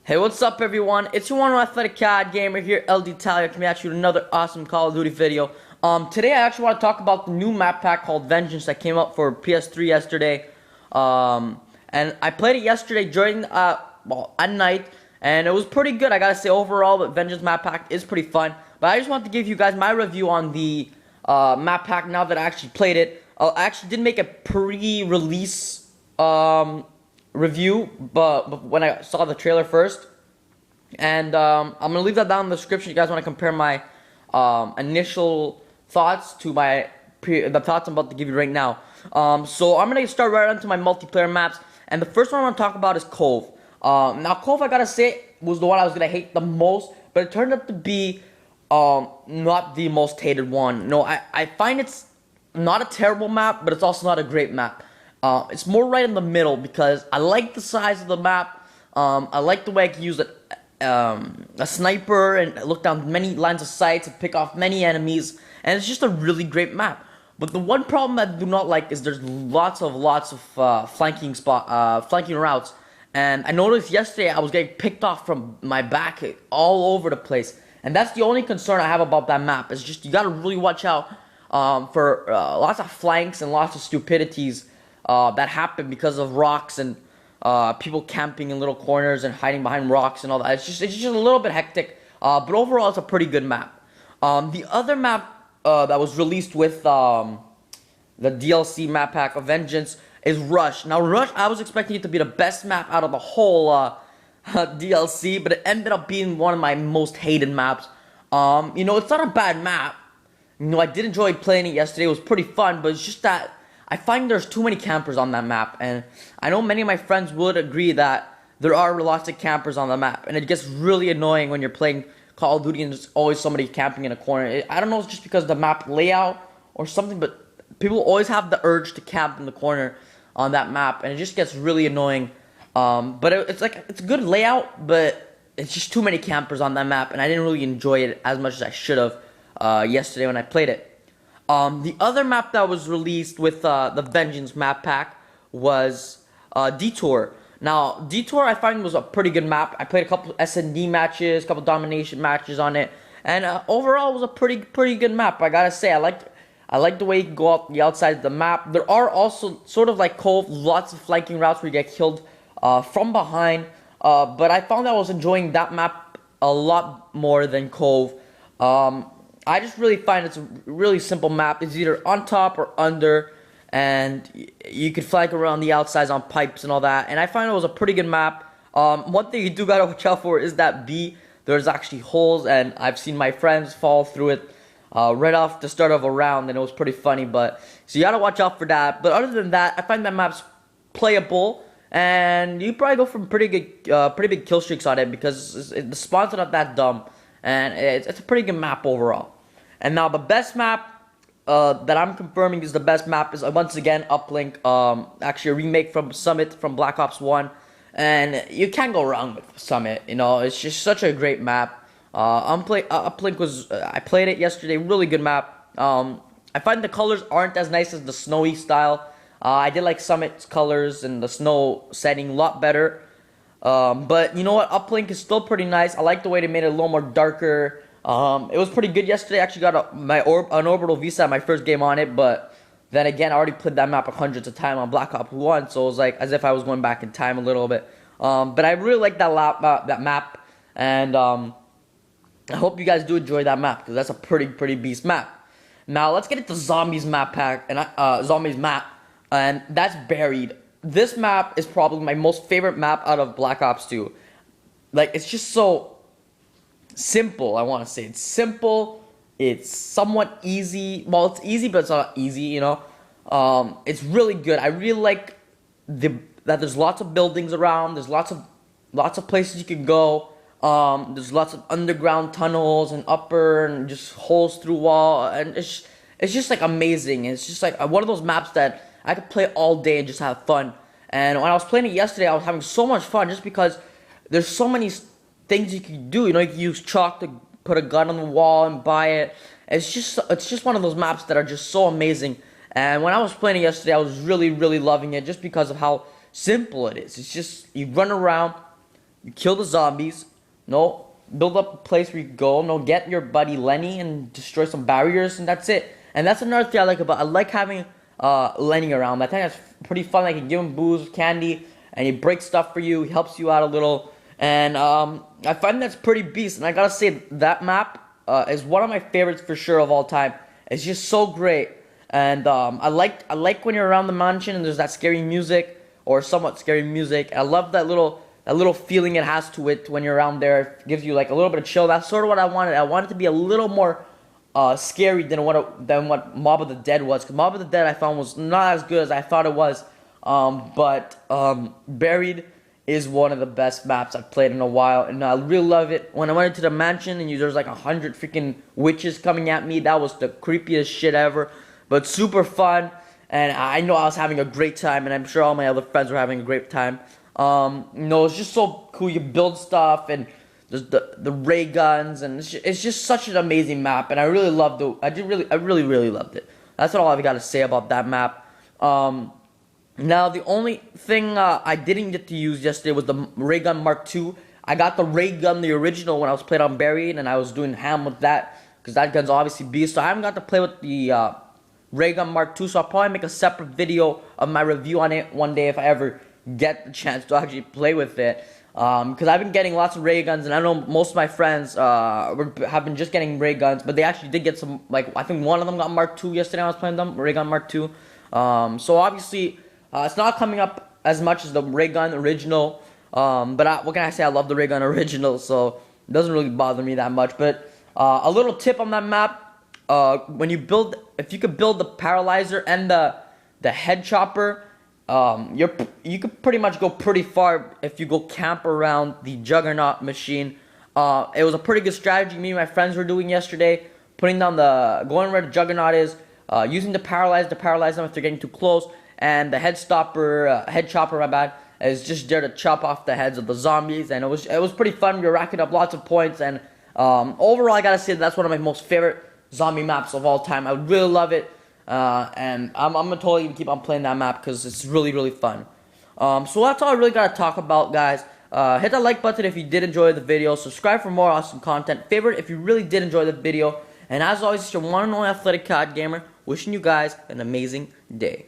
Hey, what's up, everyone? It's your one athletic CAD gamer here, LD Talia, coming at you with another awesome Call of Duty video. Today I actually want to talk about the new map pack called Vengeance that came out for PS3 yesterday. And I played it yesterday during, at night, and it was pretty good. I gotta say, overall, the Vengeance map pack is pretty fun. But I just want to give you guys my review on the map pack now that I actually played it. I actually did make a pre-release review, but when I saw the trailer first, and I'm gonna leave that down in the description. You guys want to compare my initial thoughts to the thoughts I'm about to give you right now. So I'm gonna start right onto my multiplayer maps, and the first one I'm gonna talk about is Cove. Now Cove, I gotta say, was the one I was gonna hate the most, but it turned out to be not the most hated one. No, I find it's not a terrible map, but it's also not a great map. It's more right in the middle because I like the size of the map. I like the way I can use a sniper and look down many lines of sight to pick off many enemies, and it's just a really great map. But the one problem I do not like is there's lots of flanking routes, and I noticed yesterday I was getting picked off from my back all over the place, and that's the only concern I have about that map. It's just you gotta really watch out for lots of flanks and lots of stupidities that happen because of rocks and people camping in little corners and hiding behind rocks and all that. It's just a little bit hectic, but overall it's a pretty good map. The other map that was released with the DLC map pack of Vengeance is Rush. Now Rush, I was expecting it to be the best map out of the whole DLC, but it ended up being one of my most hated maps. You know, it's not a bad map. You know, I did enjoy playing it yesterday. It was pretty fun, but it's just that I find there's too many campers on that map, and I know many of my friends would agree that there are lots of campers on the map, and it gets really annoying when you're playing Call of Duty and there's always somebody camping in a corner. I don't know, it's just because of the map layout or something, but people always have the urge to camp in the corner on that map, and it just gets really annoying. But it's a good layout, but it's just too many campers on that map, and I didn't really enjoy it as much as I should have yesterday when I played it. The other map that was released with the Vengeance map pack was Detour. Now, Detour I find was a pretty good map. I played a couple S&D matches, a couple domination matches on it, and overall it was a pretty good map. I gotta say, I like the way you can go out the outside of the map. There are also, sort of like Cove, lots of flanking routes where you get killed from behind, but I found that I was enjoying that map a lot more than Cove. I just really find it's a really simple map. It's either on top or under, and you can flank around the outsides on pipes and all that. And I find it was a pretty good map. One thing you do gotta watch out for is that B. There's actually holes, and I've seen my friends fall through it right off the start of a round, and it was pretty funny. But so you gotta watch out for that. But other than that, I find that map's playable, and you probably go for pretty big kill streaks on it because the spawns are not that dumb, and it's a pretty good map overall. And now the best map that I'm confirming is the best map is once again Uplink. Actually a remake from Summit from Black Ops 1. And you can't go wrong with Summit. You know, it's just such a great map. Uplink was, I played it yesterday, really good map. I find the colors aren't as nice as the snowy style. I did like Summit's colors and the snow setting a lot better. But you know what, Uplink is still pretty nice. I like the way they made it a little more darker. It was pretty good yesterday. I actually got an orbital visa at my first game on it, but then again, I already played that map hundreds of times on Black Ops 1, so it was like as if I was going back in time a little bit. But I really like that map, and I hope you guys do enjoy that map because that's a pretty beast map. Now let's get into Zombies map pack and Zombies map, and that's Buried. This map is probably my most favorite map out of Black Ops 2. Like, it's just so simple. I want to say it's simple. It's somewhat easy. Well, it's easy, but it's not easy. You know, it's really good. I really like that there's lots of buildings around. There's lots of places you can go. There's lots of underground tunnels and upper and just holes through wall, and it's just like amazing. It's just like one of those maps that I could play all day and just have fun. And when I was playing it yesterday, I was having so much fun just because there's so many things you can do. You know, you can use chalk to put a gun on the wall and buy it. It's just one of those maps that are just so amazing. And when I was playing it yesterday, I was really loving it just because of how simple it is. It's just you run around, You kill the zombies. No, build up a place where you go. No, get your buddy Lenny and destroy some barriers, and that's it. And that's another thing I like about. I like having Lenny around. I think that's pretty fun. I can give him booze, candy, and he breaks stuff for you. He helps you out a little, and I find that's pretty beast. And I gotta say that map is one of my favorites for sure of all time. It's just so great, and I like when you're around the mansion and there's that scary music or somewhat scary music. I love that little feeling it has to it when you're around there. It gives you like a little bit of chill. That's sort of what I wanted. I wanted to be a little more scary than what Mob of the Dead was. Because Mob of the Dead I found was not as good as I thought it was. But Buried is one of the best maps I've played in a while, and I really love it. When I went into the mansion and there's like 100 freaking witches coming at me, that was the creepiest shit ever. But super fun, and I know I was having a great time, and I'm sure all my other friends were having a great time. It's just so cool. You build stuff, and there's the ray guns, and it's just such an amazing map, and I really loved it. I really loved it. That's all I've got to say about that map. Now the only thing I didn't get to use yesterday was the ray gun Mark II. I got the ray gun, the original, when I was playing on Buried, and I was doing ham with that because that gun's obviously beast. So I haven't got to play with the ray gun Mark II. So I'll probably make a separate video of my review on it one day if I ever get the chance to actually play with it. Because I've been getting lots of ray guns, and I know most of my friends have been just getting ray guns, but they actually did get some. Like I think one of them got Mark II yesterday. I was playing them ray gun Mark II. So obviously it's not coming up as much as the ray gun original. But what can I say? I love the ray gun original, so it doesn't really bother me that much. But a little tip on that map: when you build, if you could build the paralyzer and the head chopper. You could pretty much go pretty far if you go camp around the Juggernaut machine. It was a pretty good strategy me and my friends were doing yesterday, going where the Juggernaut is, using to paralyze them if they're getting too close, and the head chopper, my bad, is just there to chop off the heads of the zombies, and it was pretty fun. We were racking up lots of points, and overall I gotta say that's one of my most favorite zombie maps of all time. I really love it. And I'm gonna totally keep on playing that map because it's really fun. So that's all I really gotta talk about, guys. Hit that like button if you did enjoy the video. Subscribe for more awesome content. Favorite if you really did enjoy the video. And as always, it's your one and only Athletic COD Gamer, wishing you guys an amazing day.